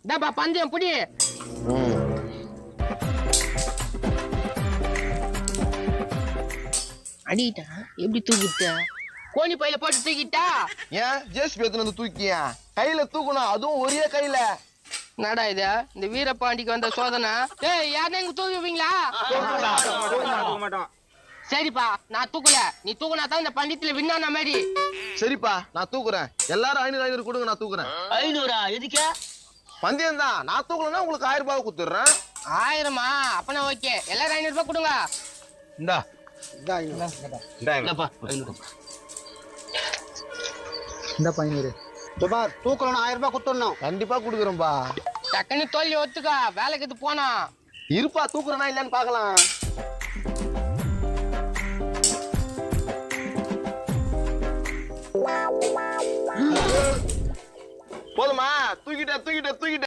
டப்பா பந்தயம் புடி. அடிட்டா எப்படி தூக்கிட்ட? கோணி பையில போட்டு தூக்கிட்டா? ஏன் ஜேசிபி எடுத்துன்னு வந்து தூக்கியா? கையில தூக்கணும், அதுவும் ஒரே கையில. நடா இது இந்த வீரபாண்டிக்கு வந்த சோதனை. ஏய் யாருன்னா இங்க தூக்குவீங்களா? சரிப்பா நான் தூக்கல, நீ தூக்குனா தான் இந்த பண்டித்துல விண்ணான மாதிரி. சரிப்பா நான் தூக்குறேன், எல்லாரும் 500 கொடுங்க, நான் தூக்குறேன். 500 எதுக்கே? பந்தயம் தான், நான் தூக்கலன்னா உங்களுக்கு 1000 ரூபாய் கொடுத்துடுறேன். 1000மா? அப்பனா ஓகே, எல்லாரும் 500 ரூபாய் கொடுங்க. இந்தா இல்லப்பா 500. இந்த 500 சுமார் தூக்கலாம் 1000 ரூபாய் கொடுத்துடணும். கண்டிப்பா கொடுக்குறேன்பா. டக்குன்னு தோல்வி ஒத்துக்க, வேலைக்கு இது போனா. இருப்பா தூக்குறேனா இல்லன்னு பாக்கலாம். போதுமா? தூக்கிட்ட